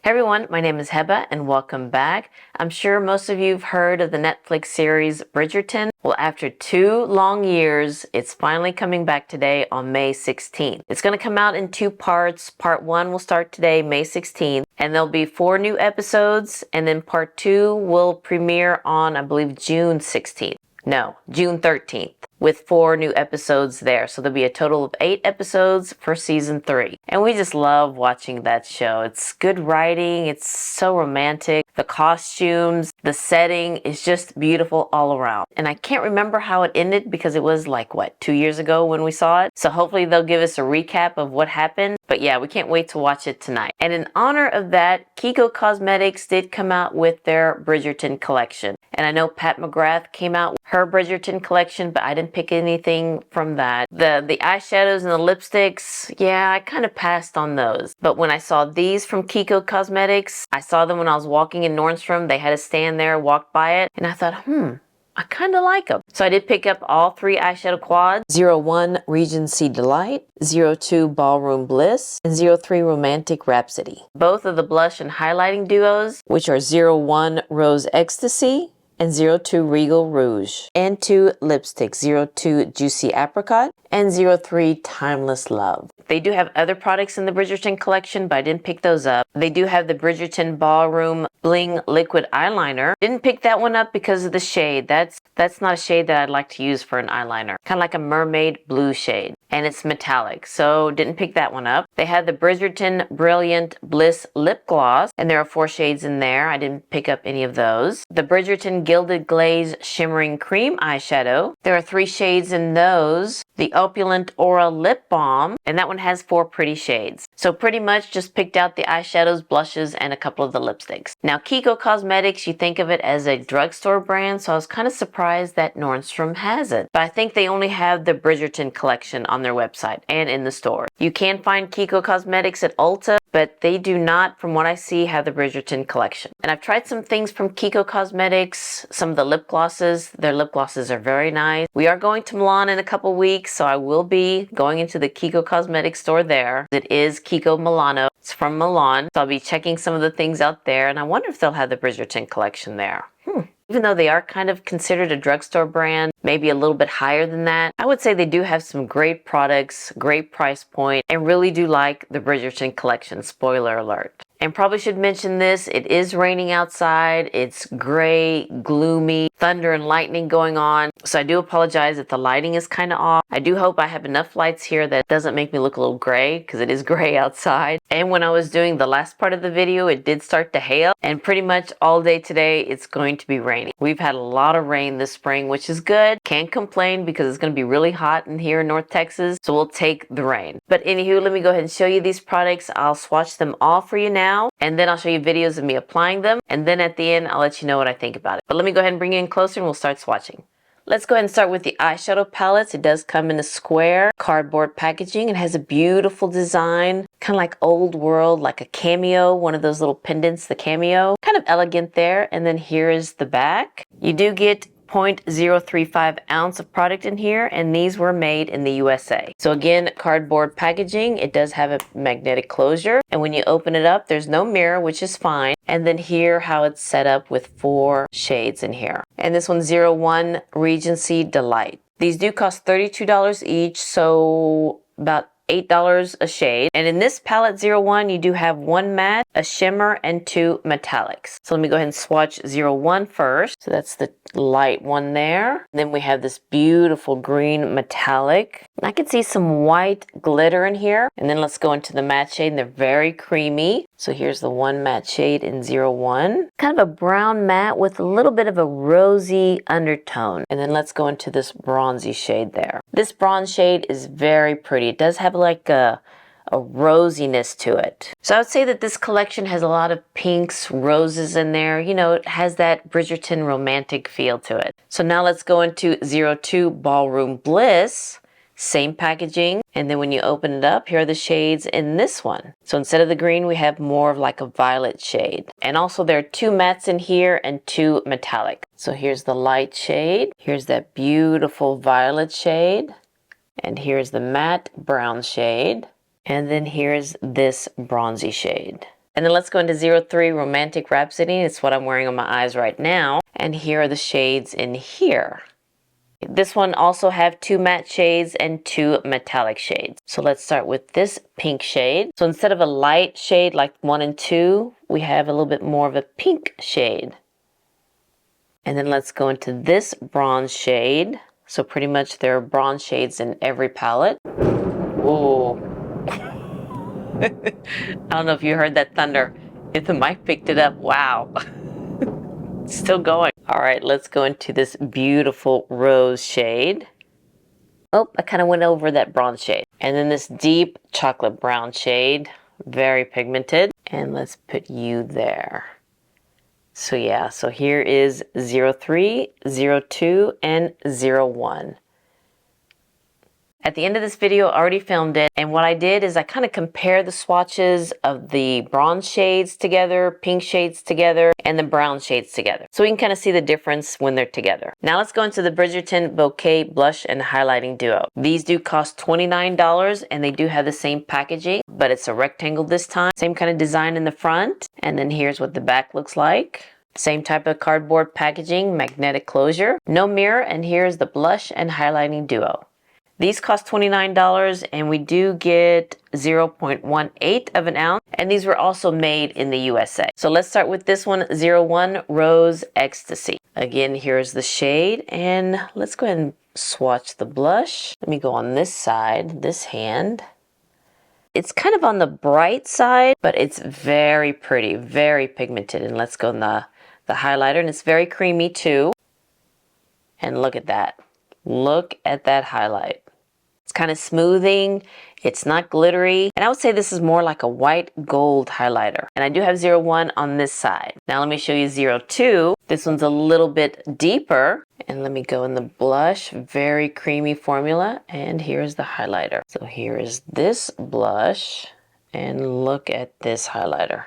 Hey everyone, my name is Heba and welcome back. I'm sure most of you have heard of the Netflix series Bridgerton. Well, after 2 long years, it's finally coming back today on May 16th. It's going to come out in 2 parts. Part 1 will start today, May 16th, and there'll be 4 new episodes, and then part 2 will premiere on, I believe, June 16th. No, June 13th. With 4 new episodes there. So there'll be a total of 8 episodes for season 3. And we just love watching that show. It's good writing. It's so romantic. The costumes, the setting is just beautiful all around. And I can't remember how it ended because it was like, 2 years ago when we saw it. So hopefully they'll give us a recap of what happened. But yeah, we can't wait to watch it tonight. And in honor of that, KIKO Cosmetics did come out with their Bridgerton collection. And I know Pat McGrath came out with her Bridgerton collection, but I didn't pick anything from that. The eyeshadows and the lipsticks, yeah, I kind of passed on those. But when I saw these from KIKO Cosmetics, I saw them when I was walking in Nordstrom. They had a stand there, walked by it, and I thought, I kind of like them. So I did pick up all 3 eyeshadow quads. 01 Regency Delight, 02 Ballroom Bliss, and 03 Romantic Rhapsody. Both of the blush and highlighting duos, which are 01 Rose Ecstasy, and 02 Regal Rouge, and 2 lipsticks, 02 Juicy Apricot, and 03 Timeless Love. They do have other products in the Bridgerton collection, but I didn't pick those up. They do have the Bridgerton Ballroom Bling Liquid Eyeliner. Didn't pick that one up because of the shade. That's not a shade that I'd like to use for an eyeliner. Kind of like a mermaid blue shade. And it's metallic, so didn't pick that one up. They have the Bridgerton Brilliant Bliss Lip Gloss, and there are 4 shades in there. I didn't pick up any of those. The Bridgerton Gilded Glaze Shimmering Cream Eyeshadow. There are 3 shades in those. The Opulent Aura Lip Balm, and that one has 4 pretty shades. So pretty much just picked out the eyeshadows, blushes, and a couple of the lipsticks. Now KIKO Cosmetics, you think of it as a drugstore brand, so I was kind of surprised that Nordstrom has it. But I think they only have the Bridgerton collection on their website and in the store. You can find KIKO Cosmetics at Ulta, but they do not, from what I see, have the Bridgerton collection. And I've tried some things from KIKO Cosmetics, some of the lip glosses. Their lip glosses are very nice. We are going to Milan in a couple weeks, so I will be going into the KIKO Cosmetics store there. It is KIKO Milano. It's from Milan, so I'll be checking some of the things out there, and I wonder if they'll have the Bridgerton collection there. Even though they are kind of considered a drugstore brand, maybe a little bit higher than that, I would say they do have some great products, great price point, and really do like the Bridgerton collection, spoiler alert. And probably should mention this, it is raining outside, it's gray, gloomy, thunder and lightning going on, so I do apologize if the lighting is kind of off. I do hope I have enough lights here that it doesn't make me look a little gray, because it is gray outside. And when I was doing the last part of the video, it did start to hail, and pretty much all day today it's going to be raining. We've had a lot of rain this spring, which is good. Can't complain because it's going to be really hot in here in North Texas, so we'll take the rain. But anywho, let me go ahead and show you these products. I'll swatch them all for you now, and then I'll show you videos of me applying them, and then at the end I'll let you know what I think about it. But let me go ahead and bring you in closer and we'll start swatching. Let's go ahead and start with the eyeshadow palettes. It does come in a square cardboard packaging. It has a beautiful design, kind of like old world, like a cameo, one of those little pendants, the cameo. Kind of elegant there. And then here is the back. You do get 0.035 ounce of product in here, and these were made in the USA. So again, cardboard packaging. It does have a magnetic closure, and when you open it up, there's no mirror, which is fine. And then here how it's set up with 4 shades in here. And this one's 01 Regency Delight. These do cost $32 each, so about $8 a shade. And in this palette 01, you do have 1 matte, a shimmer, and 2 metallics. So let me go ahead and swatch 01 first. So that's the light one there. Then we have this beautiful green metallic. And I can see some white glitter in here. And then let's go into the matte shade, and they're very creamy. So here's the 1 matte shade in 01. Kind of a brown matte with a little bit of a rosy undertone. And then let's go into this bronzy shade there. This bronze shade is very pretty. It does have like a rosiness to it. So I would say that this collection has a lot of pinks, roses in there. You know, it has that Bridgerton romantic feel to it. So now let's go into 02 Ballroom Bliss. Same packaging, and then when you open it up, here are the shades in this one. So instead of the green, we have more of like a violet shade. And also there are 2 mattes in here and 2 metallic. So here's the light shade, here's that beautiful violet shade, and here's the matte brown shade, and then here's this bronzy shade. And then let's go into 03 Romantic Rhapsody. It's what I'm wearing on my eyes right now. And here are the shades in here. This one also have 2 matte shades and 2 metallic shades. So let's start with this pink shade. So instead of a light shade like 1 and 2, we have a little bit more of a pink shade. And then let's go into this bronze shade. So pretty much there are bronze shades in every palette. Whoa. I don't know if you heard that thunder. If the mic picked it up, wow. It's still going. All right, let's go into this beautiful rose shade. Oh, I kind of went over that bronze shade. And then this deep chocolate brown shade, very pigmented. And let's put you there. So yeah, so here is 03, 02, and 01. At the end of this video, I already filmed it, and what I did is I kind of compared the swatches of the bronze shades together, pink shades together, and the brown shades together. So we can kind of see the difference when they're together. Now let's go into the Bridgerton Bouquet Blush and Highlighting Duo. These do cost $29, and they do have the same packaging, but it's a rectangle this time. Same kind of design in the front, and then here's what the back looks like. Same type of cardboard packaging, magnetic closure, no mirror, and here's the Blush and Highlighting Duo. These cost $29, and we do get 0.18 of an ounce, and these were also made in the USA. So let's start with this one, 01 Rose Ecstasy. Again, here's the shade, and let's go ahead and swatch the blush. Let me go on this side, this hand. It's kind of on the bright side, but it's very pretty, very pigmented. And let's go in the highlighter, and it's very creamy too. And look at that. Look at that highlight. It's kind of smoothing. It's not glittery. And I would say this is more like a white gold highlighter. And I do have 01 on this side. Now let me show you 02. This one's a little bit deeper. And let me go in the blush. Very creamy formula. And here's the highlighter. So here is this blush. And look at this highlighter.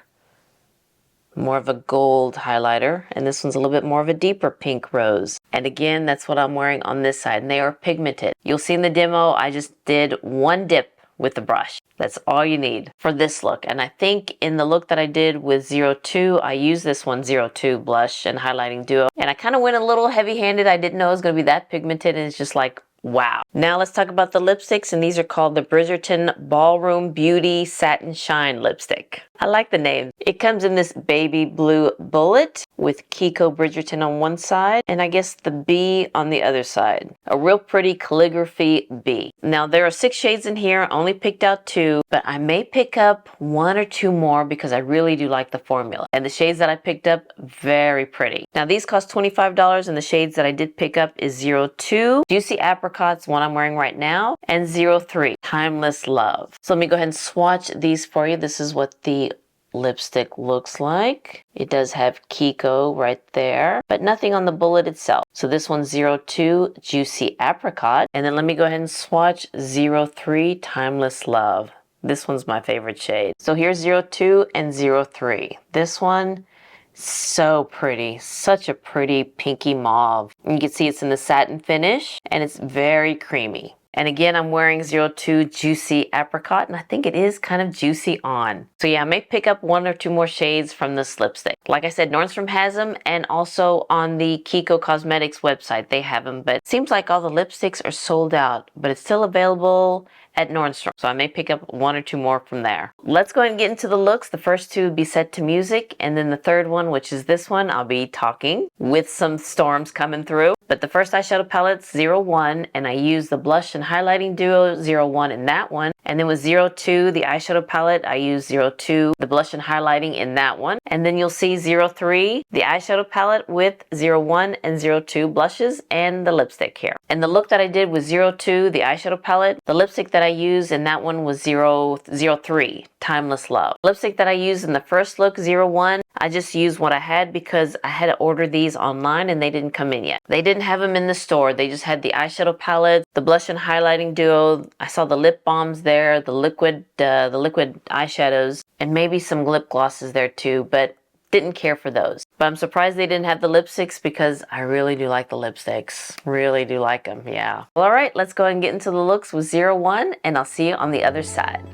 More of a gold highlighter, and this one's a little bit more of a deeper pink rose. And again, that's what I'm wearing on this side, and they are pigmented. You'll see in the demo, I just did one dip with the brush. That's all you need for this look. And I think in the look that I did with 02, I used this one, 02 Blush and Highlighting Duo. And I kind of went a little heavy-handed. I didn't know it was going to be that pigmented, and it's just like, wow. Now let's talk about the lipsticks, and these are called the Bridgerton Ballroom Beauty Satin Shine Lipstick. I like the name. It comes in this baby blue bullet with KIKO Bridgerton on one side, and I guess the B on the other side. A real pretty calligraphy B. Now there are 6 shades in here. I only picked out 2, but I may pick up 1 or 2 more because I really do like the formula. And the shades that I picked up, very pretty. Now these cost $25, and the shades that I did pick up is 02 Juicy Apricot's, one I'm wearing right now, and 03 Timeless Love. So let me go ahead and swatch these for you. This is what the lipstick looks like. It does have KIKO right there, but nothing on the bullet itself. So this one's 02 Juicy Apricot. And then let me go ahead and swatch 03 Timeless Love. This one's my favorite shade. So here's 02 and 03. This one, so pretty. Such a pretty pinky mauve. You can see it's in the satin finish, and it's very creamy. And again, I'm wearing 02 Juicy Apricot, and I think it is kind of juicy on. So yeah, I may pick up 1 or 2 more shades from this lipstick. Like I said, Nordstrom has them, and also on the KIKO Cosmetics website, they have them. But it seems like all the lipsticks are sold out, but it's still available at Nordstrom. So I may pick up 1 or 2 more from there. Let's go ahead and get into the looks. The first 2 will be set to music, and then the third one, which is this one, I'll be talking with some storms coming through. But the first eyeshadow palette's 01, and I use the Blush and Highlighting Duo 01 in that one. And then with 02, the eyeshadow palette, I use 02, the Blush and Highlighting in that one. And then you'll see 03, the eyeshadow palette with 01 and 02 blushes and the lipstick here. And the look that I did with 02, the eyeshadow palette, the lipstick that I used in that one was 03, Timeless Love. Lipstick that I used in the first look, 01, I just used what I had because I had to order these online and they didn't come in yet. They didn't have them in the store. They just had the eyeshadow palette, the Blush and Highlighting Duo. I saw the lip balms there, the liquid eyeshadows, and maybe some lip glosses there too, but didn't care for those. But I'm surprised they didn't have the lipsticks because I really do like the lipsticks. Really do like them, yeah. Well, all right, let's go ahead and get into the looks with 01, and I'll see you on the other side.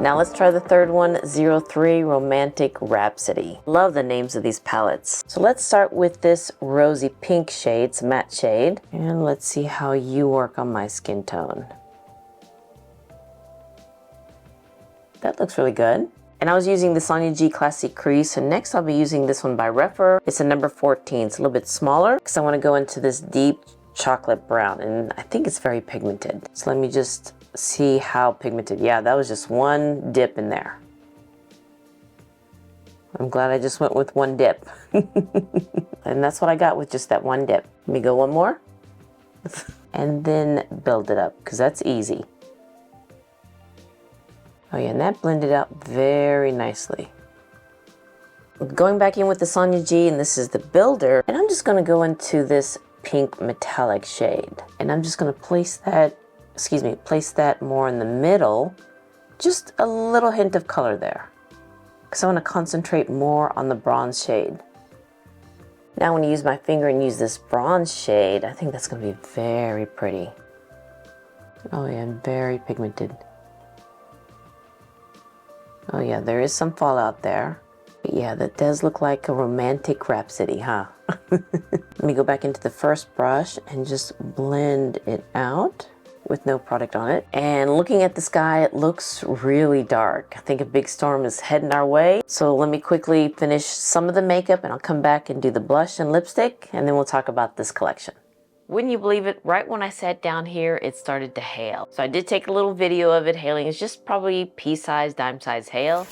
Now let's try the third one, 03 Romantic Rhapsody. Love the names of these palettes. So let's start with this rosy pink shade, it's a matte shade. And let's see how you work on my skin tone. That looks really good. And I was using the Sonia G Classic Crease, and next I'll be using this one by Refer. It's a number 14, it's a little bit smaller because I want to go into this deep chocolate brown, and I think it's very pigmented. So let me just see how pigmented. Yeah, that was just one dip in there. I'm glad I just went with one dip. And that's what I got with just that one dip. Let me go one more. And then build it up, because that's easy. Oh yeah, and that blended out very nicely. Going back in with the Sonia G, and this is the builder, and I'm just gonna go into this pink metallic shade. And I'm just gonna place that, place that more in the middle, just a little hint of color there. Because I wanna concentrate more on the bronze shade. Now when I use my finger and use this bronze shade, I think that's gonna be very pretty. Oh yeah, very pigmented. Oh yeah, there is some fallout there. But yeah, that does look like a romantic rhapsody, huh? Let me go back into the first brush and just blend it out with no product on it. And looking at the sky, it looks really dark. I think a big storm is heading our way. So let me quickly finish some of the makeup and I'll come back and do the blush and lipstick, and then we'll talk about this collection. Wouldn't you believe it, right when I sat down here, it started to hail. So I did take a little video of it hailing. It's just probably pea-size, dime-size hail.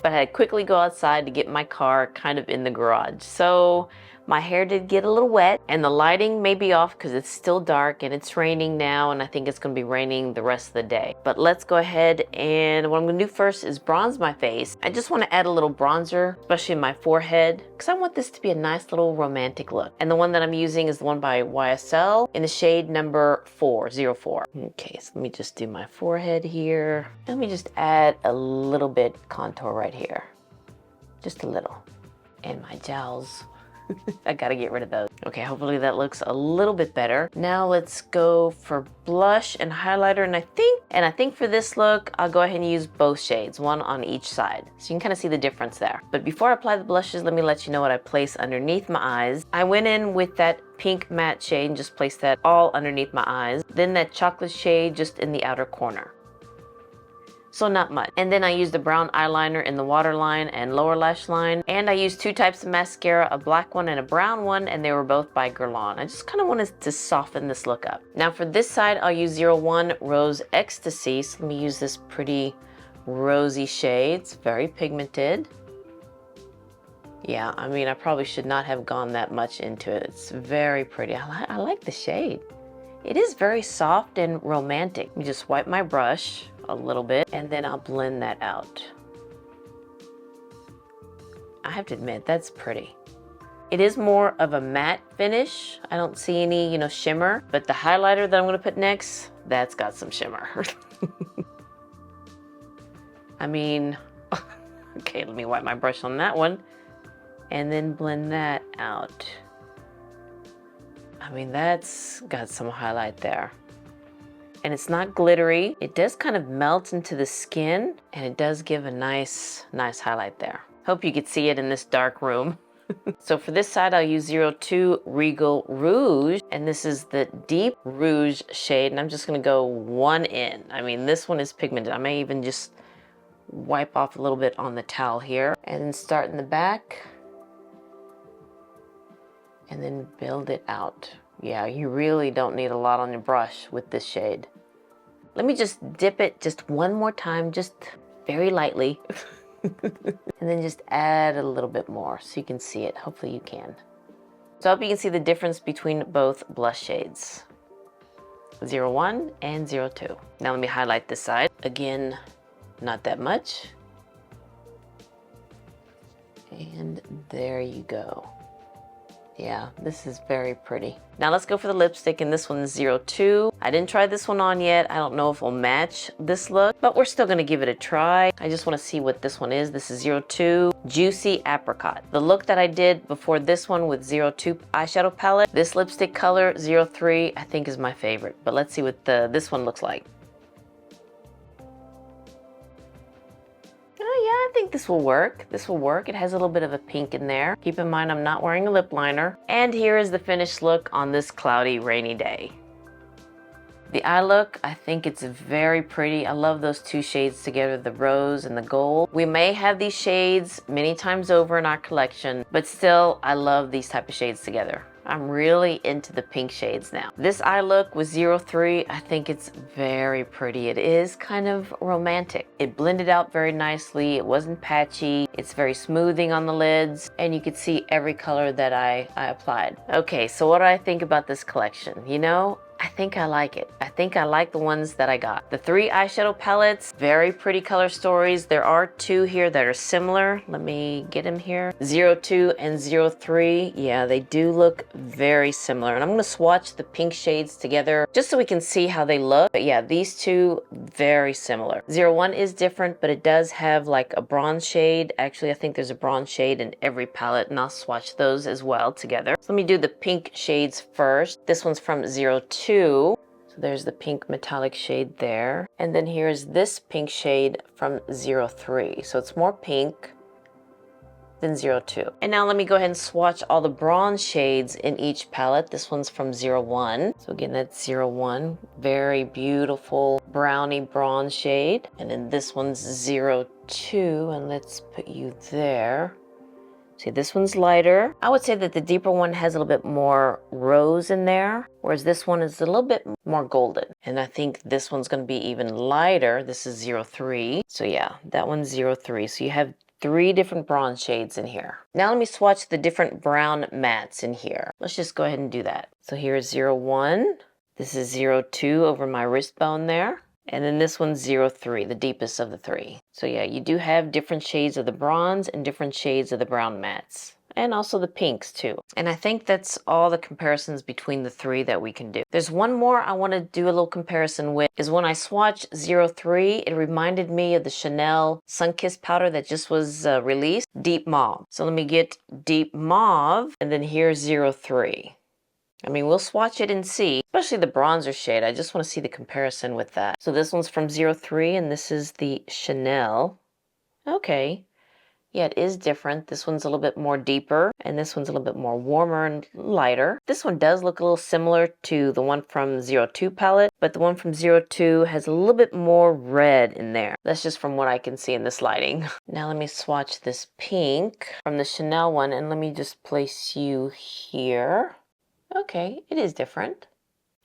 But I had to quickly go outside to get my car kind of in the garage. So my hair did get a little wet, and the lighting may be off because it's still dark and it's raining now, and I think it's gonna be raining the rest of the day. But let's go ahead, and what I'm gonna do first is bronze my face. I just wanna add a little bronzer, especially in my forehead, because I want this to be a nice little romantic look. And the one that I'm using is the one by YSL in the shade number 404. Okay, so let me just do my forehead here. Let me just add a little bit contour right here. Just a little. And my jowls. I gotta get rid of those. Okay, hopefully that looks a little bit better. Now let's go for blush and highlighter, and I think for this look, I'll go ahead and use both shades, one on each side. So you can kind of see the difference there. But before I apply the blushes, let me let you know what I place underneath my eyes. I went in with that pink matte shade and just placed that all underneath my eyes. Then that chocolate shade just in the outer corner. So not much. And then I used the brown eyeliner in the waterline and lower lash line. And I used two types of mascara, a black one and a brown one, and they were both by Guerlain. I just kind of wanted to soften this look up. Now for this side, I'll use 01 Rose Ecstasy. So let me use this pretty rosy shade. It's very pigmented. Yeah, I mean, I probably should not have gone that much into it. It's very pretty. I like the shade. It is very soft and romantic. Let me just wipe my brush a little bit, and then I'll blend that out. I have to admit, that's pretty. It is more of a matte finish. I don't see any, shimmer, but the highlighter that I'm gonna put next, that's got some shimmer. I mean, okay, let me wipe my brush on that one, and then blend that out. I mean, that's got some highlight there. And it's not glittery. It does kind of melt into the skin, and it does give a nice highlight there. Hope you could see it in this dark room. So for this side, I'll use 02 Regal Rouge, and this is the deep rouge shade, and I'm just gonna go one in. I mean, this one is pigmented. I may even just wipe off a little bit on the towel here, and then start in the back, and then build it out. Yeah, you really don't need a lot on your brush with this shade. Let me just dip it just one more time, just very lightly. And then just add a little bit more so you can see it. Hopefully you can. So I hope you can see the difference between both blush shades. 01 and 02. Now let me highlight this side. Again, not that much. And there you go. Yeah, this is very pretty. Now let's go for the lipstick, and this one's 02. I didn't try this one on yet. I don't know if it'll match this look, but we're still gonna give it a try. I just wanna see what this one is. This is 02, Juicy Apricot. The look that I did before this one with 02 eyeshadow palette, this lipstick color, 03, I think is my favorite. But let's see what this one looks like. Oh yeah, I think this will work. This will work. It has a little bit of a pink in there. Keep in mind, I'm not wearing a lip liner. And here is the finished look on this cloudy, rainy day. The eye look, I think it's very pretty. I love those two shades together, the rose and the gold. We may have these shades many times over in our collection, but still, I love these type of shades together. I'm really into the pink shades now. This eye look with 03, I think it's very pretty. It is kind of romantic. It blended out very nicely. It wasn't patchy. It's very smoothing on the lids, and you could see every color that I applied. Okay, so what do I think about this collection? You know, I think I like it. I think I like the ones that I got. The 3 eyeshadow palettes, very pretty color stories. There are 2 here that are similar. Let me get them here. 02 and 03. Yeah, they do look very similar. And I'm gonna swatch the pink shades together just so we can see how they look. But yeah, these 2, very similar. 01 is different, but it does have like a bronze shade. Actually, I think there's a bronze shade in every palette, and I'll swatch those as well together. So let me do the pink shades first. This one's from 02. So there's the pink metallic shade there. And then here's this pink shade from 03. So it's more pink than 02. And now let me go ahead and swatch all the bronze shades in each palette. This one's from 01. So again, that's 01. Very beautiful brownie bronze shade. And then this one's 02. And let's put you there. See, this one's lighter. I would say that the deeper one has a little bit more rose in there, whereas this one is a little bit more golden. And I think this one's gonna be even lighter. This is 03. So yeah, that one's 03. So you have 3 different bronze shades in here. Now let me swatch the different brown mattes in here. Let's just go ahead and do that. So here's 01. This is 02 over my wrist bone there. And then this one's 03, the deepest of the 3. So yeah, you do have different shades of the bronze and different shades of the brown mattes. And also the pinks too. And I think that's all the comparisons between the 3 that we can do. There's one more I want to do a little comparison with, is when I swatched 03, it reminded me of the Chanel Sunkissed powder that just was released, Deep Mauve. So let me get Deep Mauve, and then here's 03. I mean, we'll swatch it and see, especially the bronzer shade. I just want to see the comparison with that. So this one's from 03, and this is the Chanel. Okay. Yeah, it is different. This one's a little bit more deeper, and this one's a little bit more warmer and lighter. This one does look a little similar to the one from 02 palette, but the one from 02 has a little bit more red in there. That's just from what I can see in this lighting. Now let me swatch this pink from the Chanel one, and let me just place you here. Okay, it is different.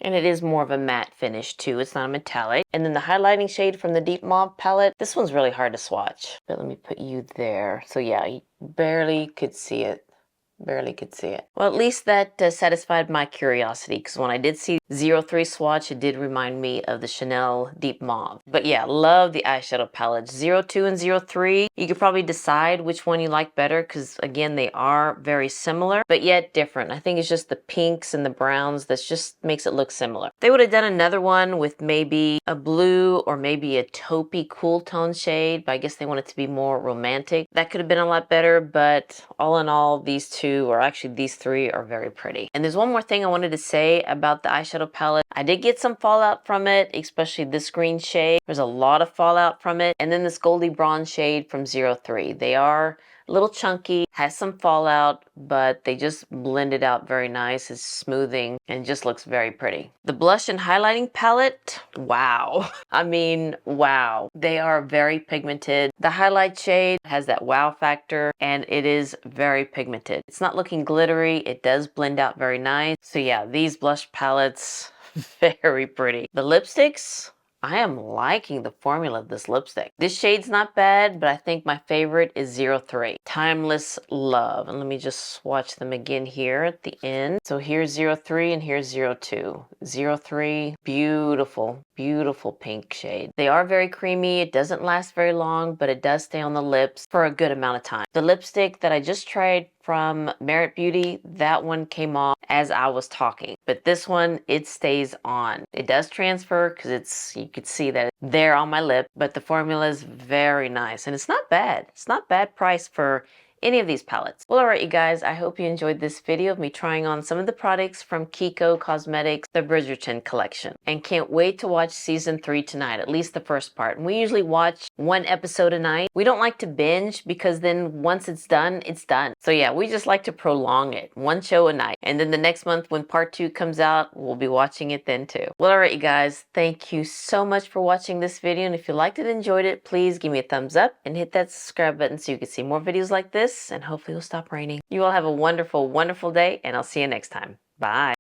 And it is more of a matte finish too. It's not a metallic. And then the highlighting shade from the Deep Mauve palette, this one's really hard to swatch. But let me put you there. So yeah, you barely could see it. Barely could see it. Well, at least that satisfied my curiosity, because when I did see 03 swatch, it did remind me of the Chanel Deep Mauve. But yeah, love the eyeshadow palettes. 02 and 03, you could probably decide which one you like better, because again, they are very similar, but yet different. I think it's just the pinks and the browns that just makes it look similar. They would have done another one with maybe a blue or maybe a taupey cool tone shade, but I guess they want it to be more romantic. That could have been a lot better, but all in all, these 2, or actually these 3, are very pretty. And there's one more thing I wanted to say about the eyeshadow palette. I did get some fallout from it, especially this green shade. There's a lot of fallout from it. And then this goldy bronze shade from 03. They are a little chunky, has some fallout, but they just blend it out very nice. It's smoothing and just looks very pretty. The blush and highlighting palette, wow. I mean, wow. They are very pigmented. The highlight shade has that wow factor, and it is very pigmented. It's not looking glittery. It does blend out very nice. So yeah, these blush palettes, very pretty. The lipsticks, I am liking the formula of this lipstick. This shade's not bad, but I think my favorite is 03. Timeless Love. And let me just swatch them again here at the end. So here's 03 and here's 02. 03, beautiful. Beautiful pink shade. They are very creamy. It doesn't last very long, but it does stay on the lips for a good amount of time. The lipstick that I just tried from Merit Beauty, that one came off as I was talking. But this one, it stays on. It does transfer because you could see that it's there on my lip, but the formula is very nice and it's not bad. It's not bad price for any of these palettes. Well, alright you guys, I hope you enjoyed this video of me trying on some of the products from KIKO Cosmetics, the Bridgerton collection. And can't wait to watch season 3 tonight, at least the first part. And we usually watch one episode a night. We don't like to binge because then once it's done, it's done. So yeah, we just like to prolong it. One show a night. And then the next month when part 2 comes out, we'll be watching it then too. Well, alright you guys, thank you so much for watching this video. And if you liked it, enjoyed it, please give me a thumbs up and hit that subscribe button so you can see more videos like this. And hopefully it'll stop raining. You all have a wonderful, wonderful day, and I'll see you next time. Bye.